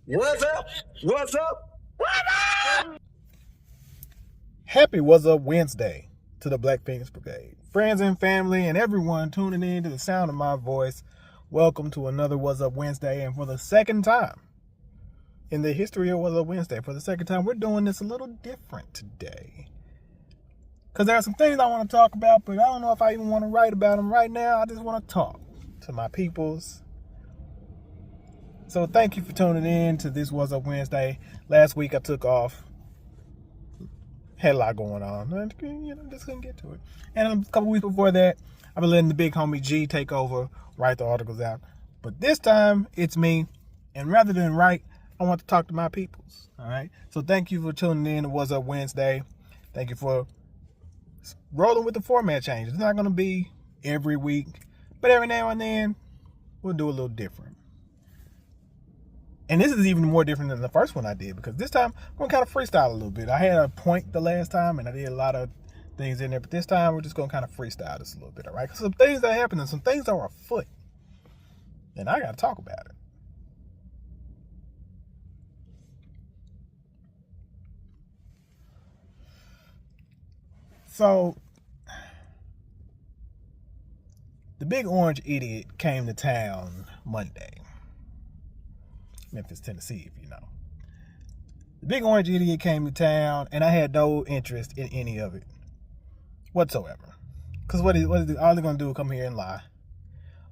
What's up? What's up? Happy Wuzzup Wednesday to the Black Phoenix Brigade. Friends and family and everyone tuning in to the sound of my voice, welcome to another Wuzzup Wednesday. And for the second time in the history of Wuzzup Wednesday, we're doing this a little different today. Because there are some things I want to talk about, but I don't know if I even want to write about them right now. I just want to talk to my peoples. So thank you for tuning in to this Wuzzup Wednesday. Last week I took off. Had a lot going on. Just couldn't get to it. And a couple weeks before that, I've been letting the big homie G take over, write the articles out. But this time, it's me. And rather than write, I want to talk to my peoples. All right? So thank you for tuning in to What's Up Wednesday. Thank you for rolling with the format change. It's not going to be every week. But every now and then, we'll do a little different. And this is even more different than the first one I did, because this time I'm going to kind of freestyle a little bit. I had a point the last time, and I did a lot of things in there. But this time, we're just going to kind of freestyle this a little bit, all right? Because some things that happen and some things are afoot. And I got to talk about it. So, the big orange idiot came to town Monday. Memphis, Tennessee, if you know. The big orange idiot came to town, and I had no interest in any of it whatsoever. Because all they're going to do is come here and lie.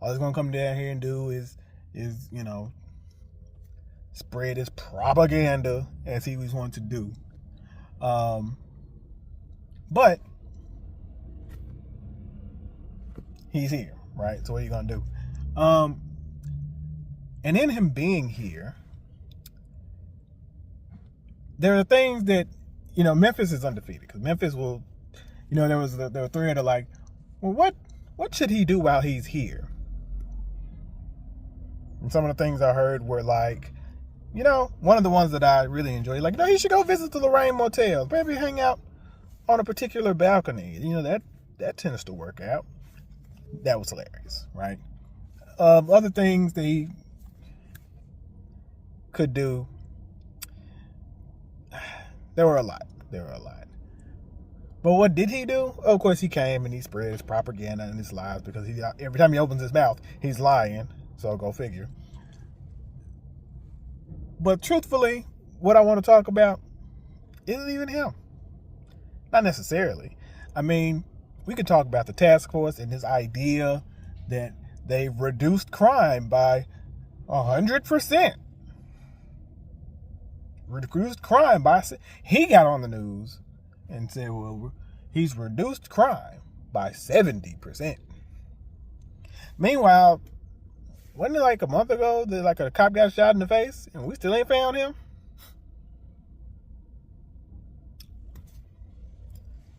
All they're going to come down here and do is spread his propaganda as he was wanting to do. But he's here, right? So what are you going to do? And in him being here, there are things that, Memphis is undefeated. Because Memphis will, there were three that are like, well, what should he do while he's here? And some of the things I heard were like, one of the ones that I really enjoyed, like, he should go visit the Lorraine Motel. Maybe hang out on a particular balcony. That tends to work out. That was hilarious, right? Other things that he could do, there were a lot. But what did he do? Of course, he came and he spread his propaganda and his lies, because every time he opens his mouth, he's lying. So go figure. But truthfully, what I want to talk about isn't even him. Not necessarily. I mean, we could talk about the task force and this idea that they've reduced crime by 100%. Reduced crime by... He got on the news and said, well, he's reduced crime by 70%. Meanwhile, wasn't it like a month ago that a cop got shot in the face and we still ain't found him?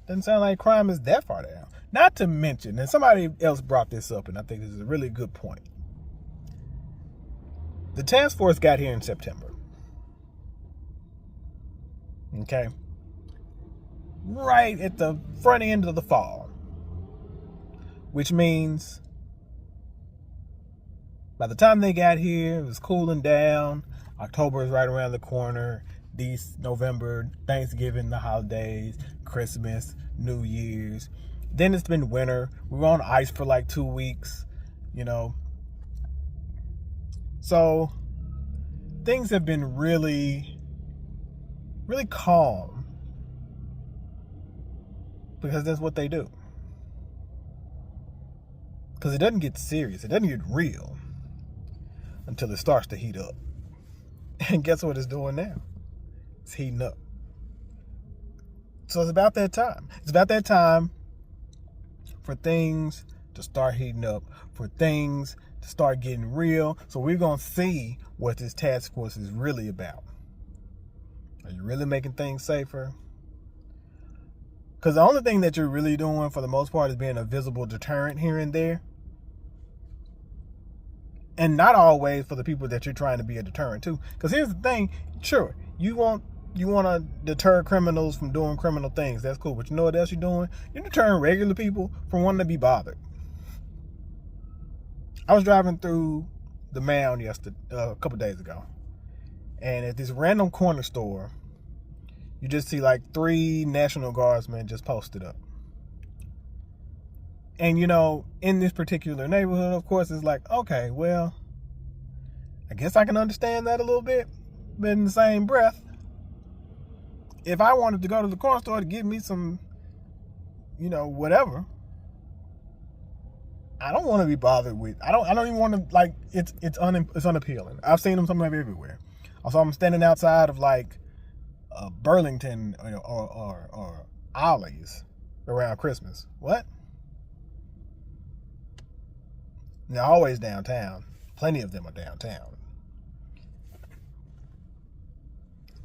Doesn't sound like crime is that far down. Not to mention, and somebody else brought this up, and I think this is a really good point. The task force got here in September. Okay? Right at the front end of the fall. Which means by the time they got here, it was cooling down. October is right around the corner. November, Thanksgiving, the holidays, Christmas, New Year's. Then it's been winter. We were on ice for like 2 weeks, So things have been really, really calm, because that's what they do. Because it doesn't get serious. It doesn't get real until it starts to heat up. And guess what it's doing now? It's heating up. So it's about that time. It's about that time for things to start heating up, for things to start getting real. So we're going to see what this task force is really about. Are you really making things safer? Because the only thing that you're really doing for the most part is being a visible deterrent here and there. And not always for the people that you're trying to be a deterrent to. Because here's the thing, sure, you want to deter criminals from doing criminal things. That's cool. But you know what else you're doing? You're deterring regular people from wanting to be bothered. I was driving through the Mound a couple days ago. And at this random corner store, you just see like 3 National Guardsmen just posted up. And, you know, in this particular neighborhood, of course, it's like, okay, well, I guess I can understand that a little bit. But in the same breath, if I wanted to go to the corner store to get me some, you know, whatever, I don't want to be bothered with. I don't even want to, like, it's unappealing. I've seen them somewhere everywhere. Also, I'm standing outside of like Burlington or Ollie's around Christmas. What? They're always downtown. Plenty of them are downtown.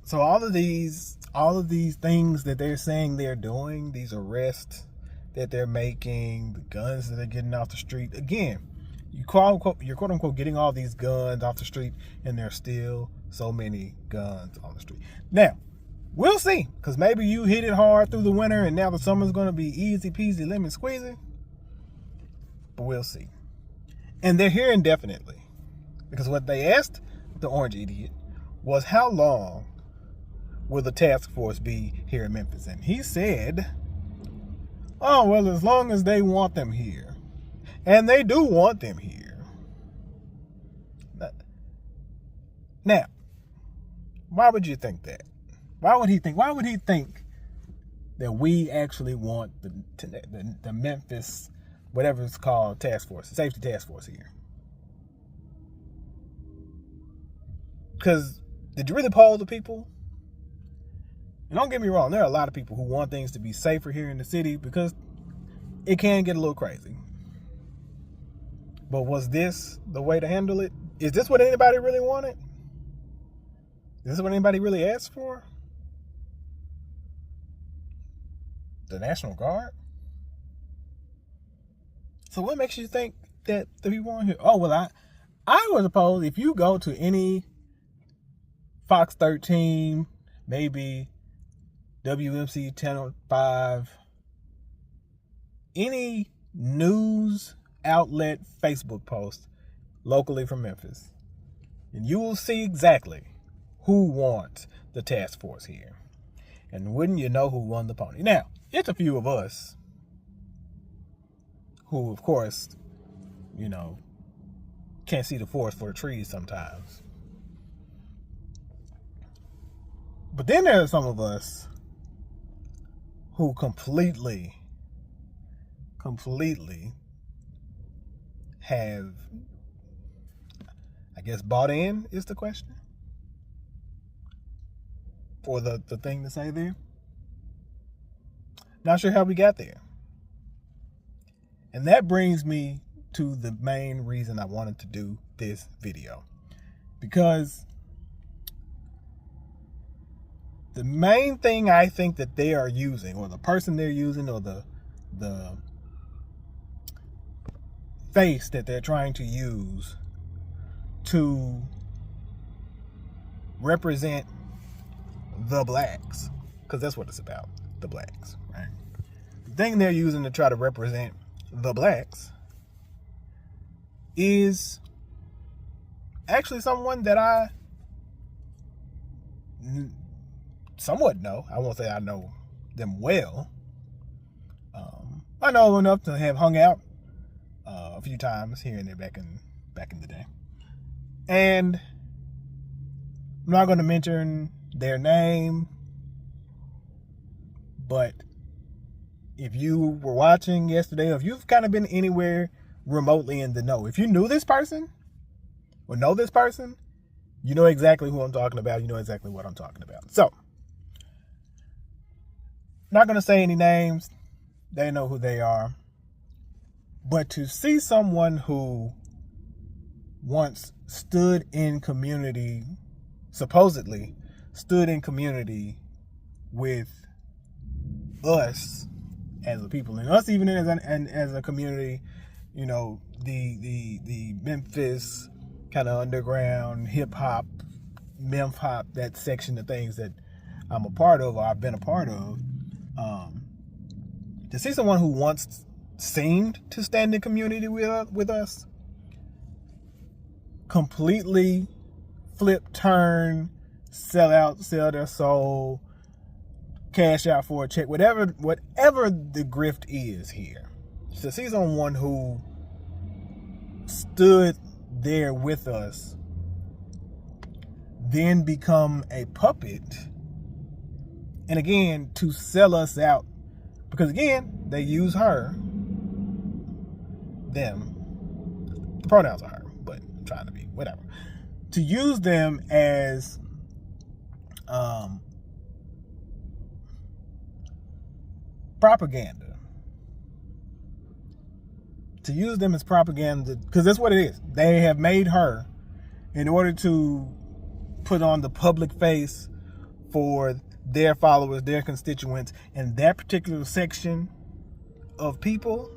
So all of these things that they're saying they're doing, these arrests that they're making, the guns that they're getting off the street. Again, you're quote unquote getting all these guns off the street, and there's still so many guns on the street. Now, we'll see, because maybe you hit it hard through the winter and now the summer's going to be easy peasy lemon squeezy. But we'll see. And they're here indefinitely, because what they asked the orange idiot was, how long will the task force be here in Memphis? And he said, oh, well, as long as they want them here. And they do want them here. Now, why would you think that? Why would he think that we actually want the Memphis, whatever it's called, task force, the safety task force here? Because did you really poll the people? And don't get me wrong, there are a lot of people who want things to be safer here in the city, because it can get a little crazy. But was this the way to handle it? Is this what anybody really wanted? Is this what anybody really asked for? The National Guard? So what makes you think that the people on here? Oh, well, I would suppose if you go to any Fox 13, maybe WMC 1005, any news outlet Facebook post locally from Memphis, and you will see exactly who wants the task force here. And wouldn't you know who won the pony? Now, it's a few of us who, of course, you know, can't see the forest for the trees sometimes. But then there are some of us who completely have, I guess, bought in is the question, for the thing to say there. Not sure how we got there. And that brings me to the main reason I wanted to do this video. Because the main thing I think that they are using, or the person they're using, or the face that they're trying to use to represent the blacks, because that's what it's about, the blacks, right? The thing they're using to try to represent the blacks is actually someone that I somewhat know. I won't say I know them well. I know enough to have hung out a few times here and there back in the day. And I'm not going to mention their name, but if you were watching yesterday, or if you've kind of been anywhere remotely in the know, if you knew this person or know this person, you know exactly who I'm talking about. You know exactly what I'm talking about. So, not going to say any names. They know who they are. But to see someone who once stood in community, supposedly stood in community with us as a people, and us even as a community, you know, the Memphis kind of underground hip hop, Memphis hop, that section of things that I'm a part of, or I've been a part of. To see someone who once seemed to stand in community with us completely flip, turn, sell out, sell their soul, cash out for a check, whatever the grift is here. Since he's on one who stood there with us, then become a puppet, and again to sell us out, because again they use her, them, the pronouns are her, but I'm trying to be whatever, to use them as propaganda, because that's what it is. They have made her in order to put on the public face for their followers, their constituents, and that particular section of people,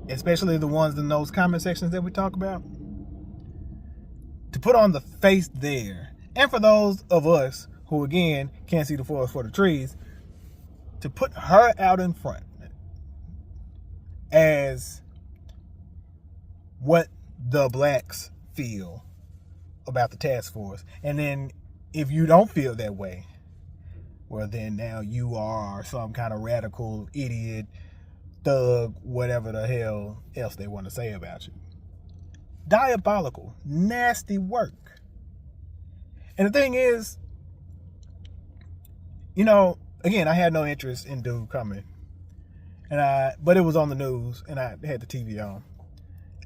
especially the ones in those comment sections that we talk about, to put on the face there. And for those of us who, again, can't see the forest for the trees, to put her out in front as what the blacks feel about the task force. And then if you don't feel that way, well, then now you are some kind of radical idiot, thug, whatever the hell else they want to say about you. Diabolical, nasty work. And the thing is, you know, again, I had no interest in dude coming, but it was on the news, and I had the TV on,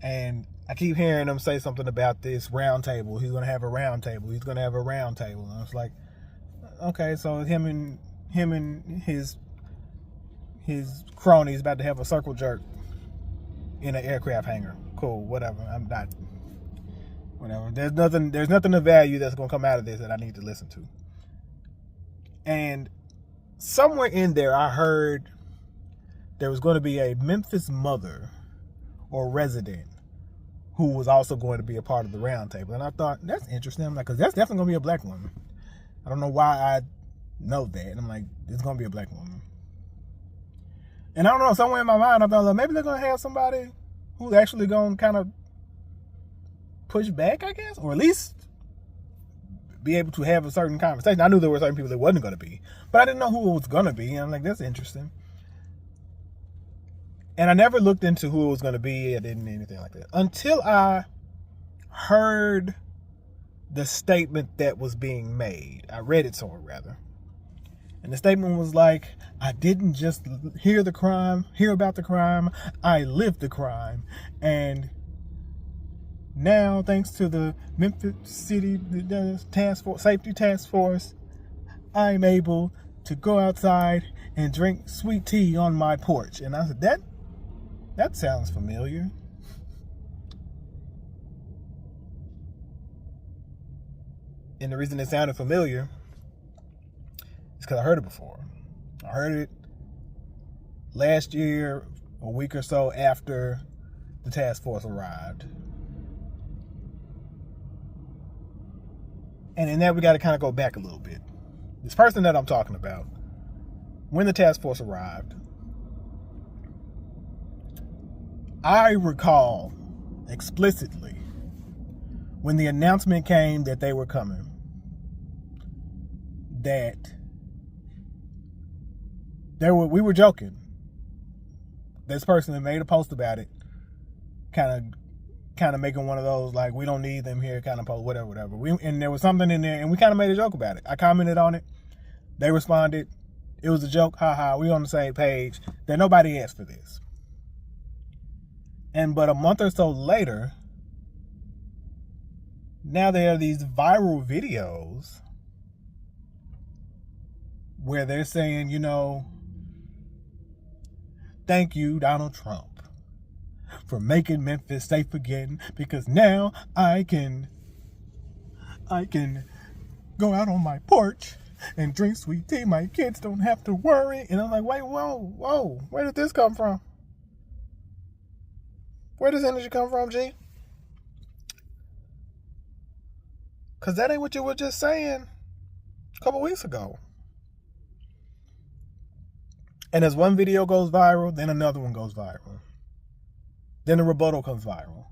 and I keep hearing them say something about this round table. He's gonna have a round table. He's gonna have a round table. And I was like, okay, so him and his cronies about to have a circle jerk in an aircraft hangar. Cool, whatever. I'm not. Whatever. There's nothing of value that's gonna come out of this that I need to listen to. And somewhere in there, I heard there was going to be a Memphis mother or resident who was also going to be a part of the round table. And I thought, that's interesting. I'm like, because that's definitely going to be a black woman. I don't know why I know that. And I'm like, it's going to be a black woman. And I don't know, somewhere in my mind, I thought, well, maybe they're going to have somebody who's actually going to kind of push back, I guess, or at least be able to have a certain conversation. I knew there were certain people that wasn't going to be, but I didn't know who it was going to be. And I'm like, that's interesting. And I never looked into who it was going to be. I didn't anything like that until I heard the statement that was being made. I read it somewhere, rather. And the statement was like, I didn't just hear about the crime. I lived the crime. And now, thanks to the Memphis City Safety Task Force, I'm able to go outside and drink sweet tea on my porch. And I said, that sounds familiar. And the reason it sounded familiar is because I heard it before. I heard it last year, a week or so after the task force arrived. And in that, we got to kind of go back a little bit. This person that I'm talking about, when the task force arrived, I recall explicitly when the announcement came that they were coming, that we were joking. This person that made a post about it, kind of making one of those like, we don't need them here kind of post, whatever. And there was something in there, and we kind of made a joke about it. I commented on it. They responded. It was a joke. Haha. We on the same page. That nobody asked for this. But a month or so later, now there are these viral videos where they're saying, you know, thank you, Donald Trump, for making Memphis safe again, because now I can go out on my porch and drink sweet tea. My kids don't have to worry. And I'm like, wait, whoa, where did this come from? Where does energy come from, G? Because that ain't what you were just saying a couple weeks ago. And as one video goes viral, then another one goes viral. Then a rebuttal comes viral.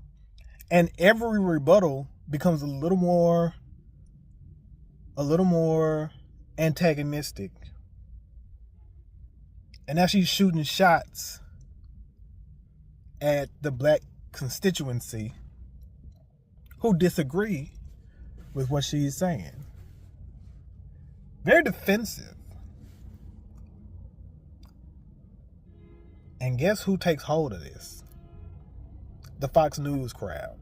And every rebuttal becomes a little more antagonistic. And now she's shooting shots at the black constituency who disagree with what she's saying. Very defensive. And guess who takes hold of this? The Fox News crowd.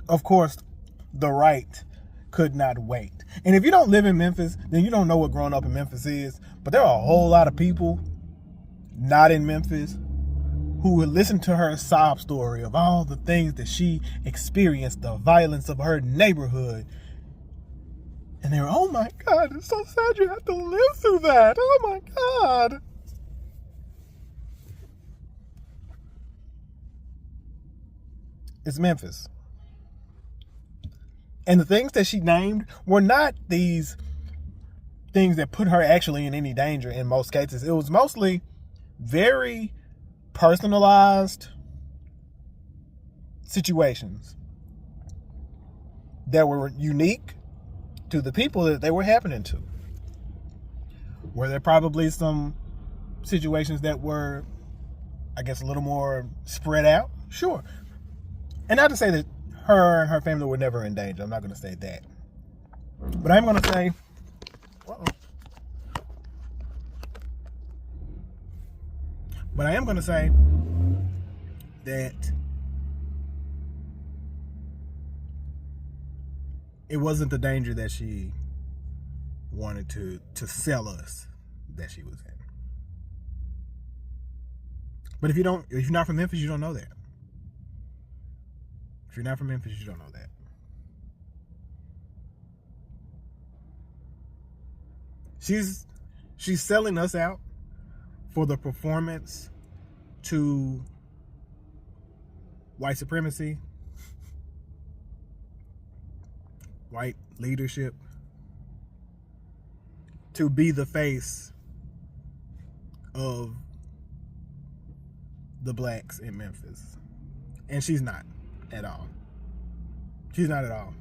Of course, the right could not wait. And if you don't live in Memphis, then you don't know what growing up in Memphis is. But there are a whole lot of people not in Memphis who would listen to her sob story of all the things that she experienced, the violence of her neighborhood. And they were, oh my God, it's so sad you have to live through that. Oh my God. It's Memphis. And the things that she named were not these things that put her actually in any danger in most cases. It was mostly very personalized situations that were unique to the people that they were happening to. Were there probably some situations that were, I guess, a little more spread out? Sure. And not to say that her and her family were never in danger. I'm not going to say that. But I'm going to say, but I am going to say that it wasn't the danger that she wanted to sell us that she was in. But if you're not from Memphis, you don't know that. If you're not from Memphis, you don't know that. She's selling us out for the performance to white supremacy, white leadership, to be the face of the blacks in Memphis. And she's not at all. She's not at all.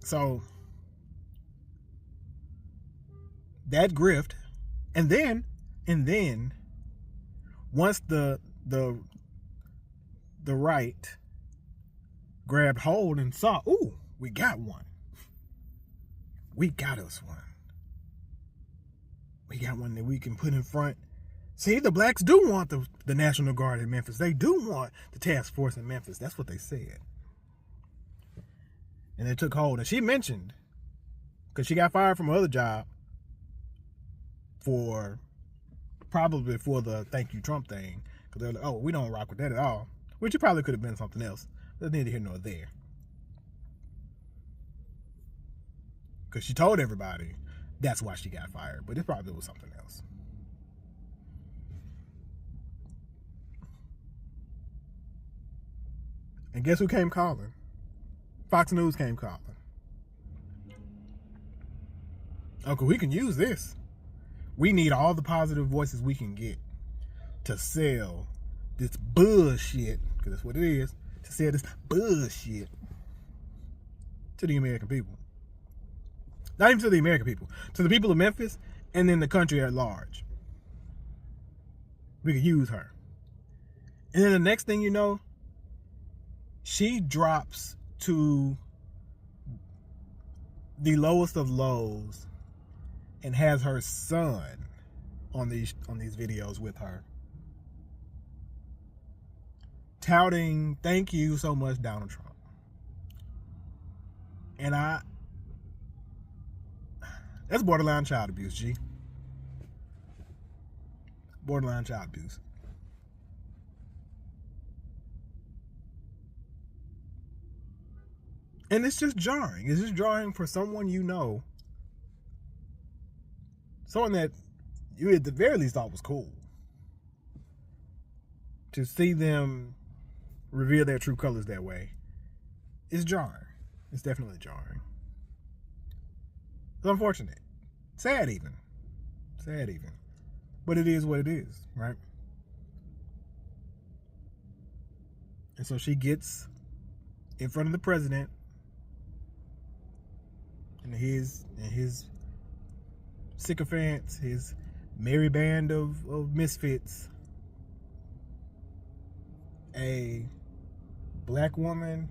So that grift, and then once the right grabbed hold and saw, ooh, we got one. We got us one. We got one that we can put in front. See, the blacks do want the National Guard in Memphis. They do want the task force in Memphis. That's what they said. And they took hold. And she mentioned, because she got fired from her other job probably for the thank you Trump thing. Because they're like, oh, we don't rock with that at all. Which it probably could have been something else. That's neither here nor there. Because she told everybody that's why she got fired. But it probably was something else. And guess who came calling? Fox News came calling. Okay, we can use this. We need all the positive voices we can get to sell this bullshit, because that's what it is, to sell this bullshit to the American people. Not even to the American people, to the people of Memphis and then the country at large. We could use her. And then the next thing you know, she drops to the lowest of lows and has her son on these videos with her, touting, thank you so much, Donald Trump. And that's borderline child abuse, G. Borderline child abuse. And it's just jarring. It's just jarring for someone you know. Someone that you at the very least thought was cool. To see them reveal their true colors that way is jarring. It's definitely jarring. It's unfortunate. Sad even. But it is what it is, right? And so she gets in front of the president and his sycophants, his merry band of misfits. A black woman,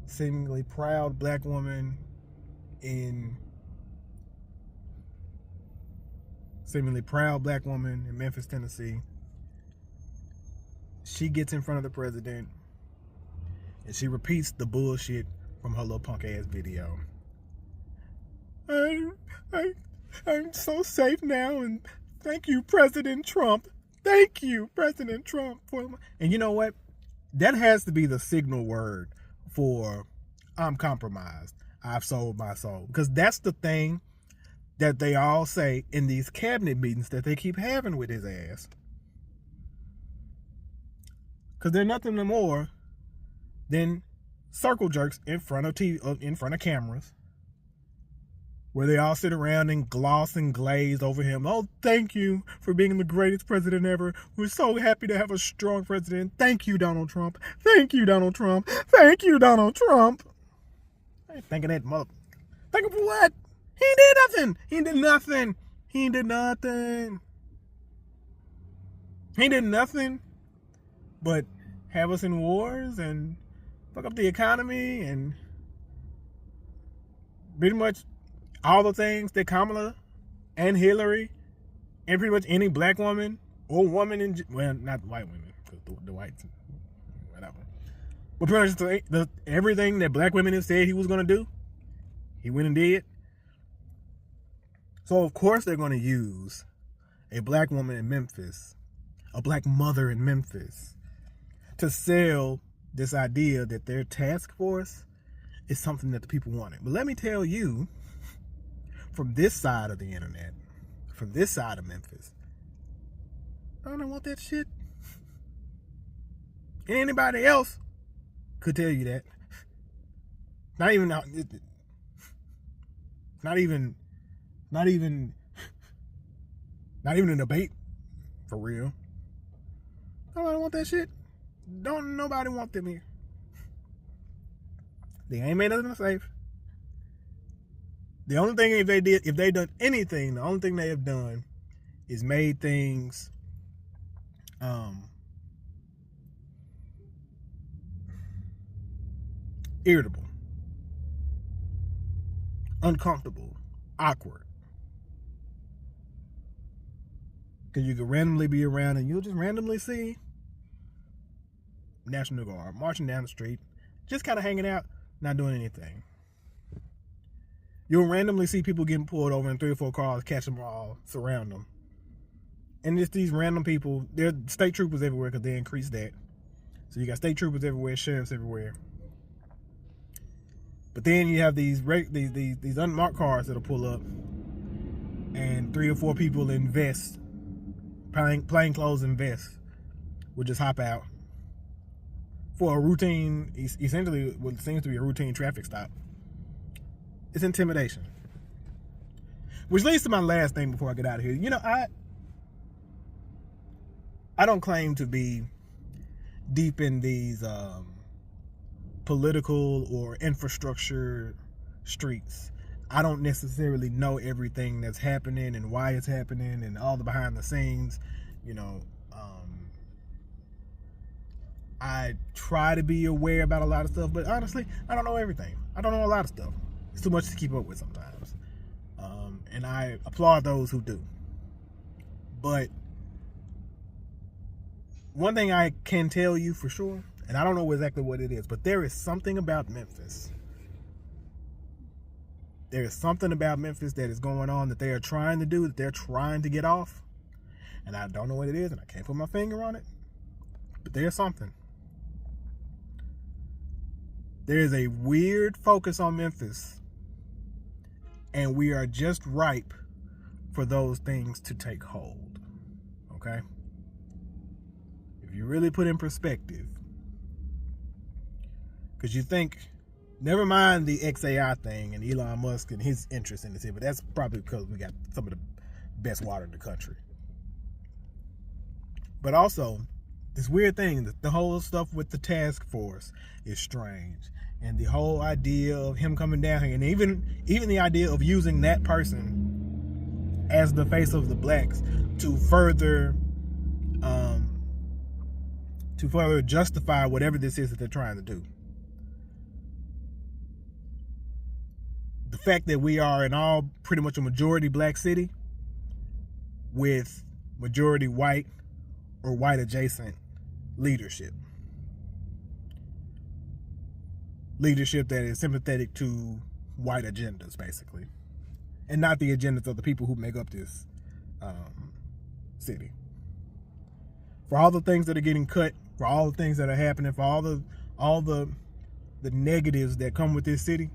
seemingly proud black woman in Memphis, Tennessee. She gets in front of the president and she repeats the bullshit from her little punk ass video. I'm so safe now, and thank you, President Trump. Thank you, President Trump. And you know what? That has to be the signal word for I'm compromised. I've sold my soul. Because that's the thing that they all say in these cabinet meetings that they keep having with his ass. Because they're nothing more than circle jerks in front of TV, in front of cameras, where they all sit around and gloss and glaze over him. Oh, thank you for being the greatest president ever. We're so happy to have a strong president. Thank you, Donald Trump. Thank you, Donald Trump. Thank you, Donald Trump. I ain't thinking that mother. Thank him for what? He did nothing. He did nothing but have us in wars and fuck up the economy and pretty much all the things that Kamala and Hillary and pretty much any black woman or woman well, not white women, because the whites, whatever. But pretty much everything that black women have said he was going to do, he went and did. So of course they're going to use a black woman in Memphis, a black mother in Memphis, to sell this idea that their task force is something that the people wanted. But let me tell you, from this side of the internet, from this side of Memphis, I don't want that shit. And anybody else could tell you that. Not even a debate, for real. Nobody want that shit. Don't nobody want them here. They ain't made nothing safe. The only thing, if they done anything, the only thing they have done is made things irritable, uncomfortable, awkward. Because you can randomly be around and you'll just randomly see National Guard marching down the street, just kind of hanging out, not doing anything. You'll randomly see people getting pulled over in 3 or 4 cars, catch them all, surround them. And it's these random people. There are state troopers everywhere because they increased that. So you got state troopers everywhere, sheriffs everywhere. But then you have these unmarked cars that'll pull up, and 3 or 4 people in vests, plain clothes and vests, will just hop out for a routine, essentially what seems to be a routine traffic stop. It's intimidation. Which leads to my last thing before I get out of here. You know, I don't claim to be deep in these political or infrastructure streets. I don't necessarily know everything that's happening and why it's happening and all the behind the scenes. You know, I try to be aware about a lot of stuff, but honestly, I don't know everything. I don't know a lot of stuff. It's too much to keep up with sometimes. And I applaud those who do. But one thing I can tell you for sure, and I don't know exactly what it is, but there is something about Memphis. There is something about Memphis that is going on that they are trying to do, that they're trying to get off. And I don't know what it is, and I can't put my finger on it. But there's something. There is a weird focus on Memphis. And we are just ripe for those things to take hold. Okay? If you really put in perspective, because you think Never mind the XAI thing and Elon Musk and his interest in the city, but that's probably because we got some of the best water in the country. But also, this weird thing, that the whole stuff with the task force is strange. And the whole idea of him coming down here, and even the idea of using that person as the face of the blacks to further justify whatever this is that they're trying to do. The fact that we are in all pretty much a majority black city with majority white or white adjacent leadership. Leadership that is sympathetic to white agendas, basically. And not the agendas of the people who make up this city. For all the things that are getting cut, for all the things that are happening, for all the negatives that come with this city,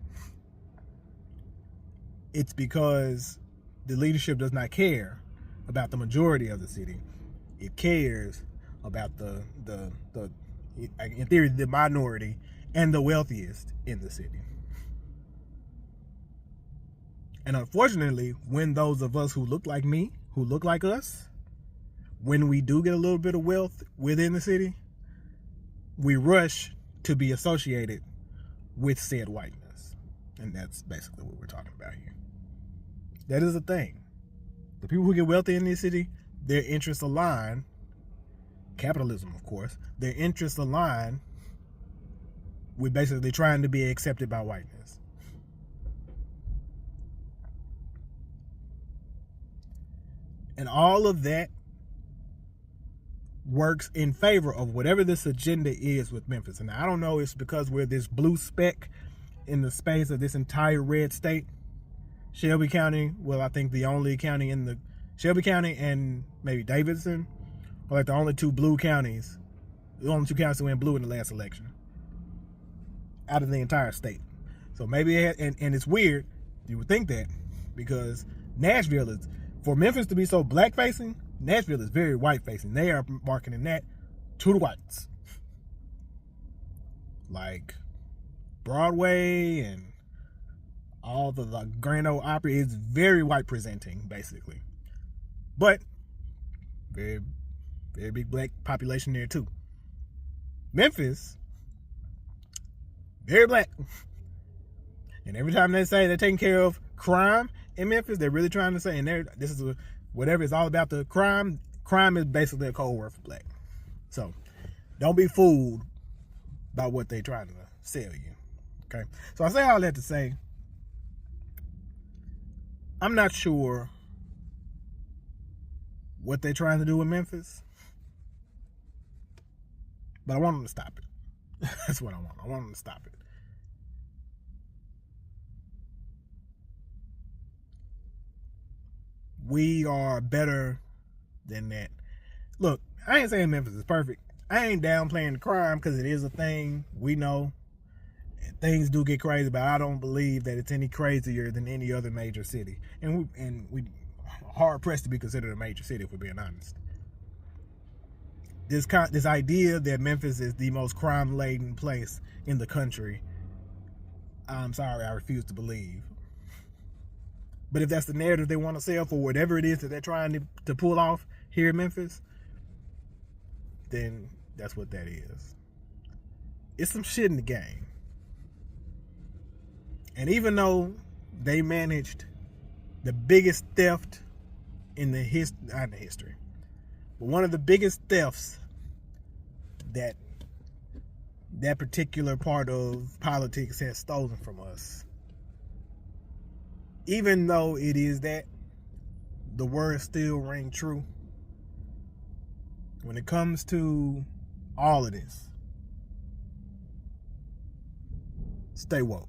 it's because the leadership does not care about the majority of the city. It cares about the in theory, the minority and the wealthiest in the city. And unfortunately, when those of us who look like me, who look like us, when we do get a little bit of wealth within the city, we rush to be associated with said whiteness. And that's basically what we're talking about here. That is a thing. The people who get wealthy in this city, their interests align, capitalism of course, their interests align with basically trying to be accepted by whiteness. And all of that works in favor of whatever this agenda is with Memphis. And I don't know, it's because we're this blue speck in the space of this entire red state. Shelby County, well, I think the only county in the Shelby County and maybe Davidson are like the only two blue counties, the only two counties that went blue in the last election out of the entire state. So maybe and it's weird, you would think that, because Nashville is, for Memphis to be so black facing, Nashville is very white facing. They are marketing that to the whites. Like Broadway and all the Grand Ole Opry is very white presenting, basically. But very, very big black population there too. Memphis, very black. And every time they say they're taking care of crime in Memphis, they're really trying to say, and this is whatever it's all about, the crime is basically a code word for black. So don't be fooled by what they're trying to sell you. Okay? So I say all that to say, I'm not sure what they're trying to do in Memphis, but I want them to stop it. That's what I want. I want them to stop it. We are better than that. Look, I ain't saying Memphis is perfect. I ain't downplaying the crime, because it is a thing. We know things do get crazy, but I don't believe that it's any crazier than any other major city. And we hard pressed to be considered a major city, if we're being honest. This idea that Memphis is the most crime-laden place in the country, I'm sorry, I refuse to believe. But if that's the narrative they want to sell for whatever it is that they're trying to pull off here in Memphis, then that's what that is. It's some shit in the game. And even though they managed the biggest theft in the history, but one of the biggest thefts that particular part of politics has stolen from us, even though it is that, the words still ring true. When it comes to all of this, stay woke.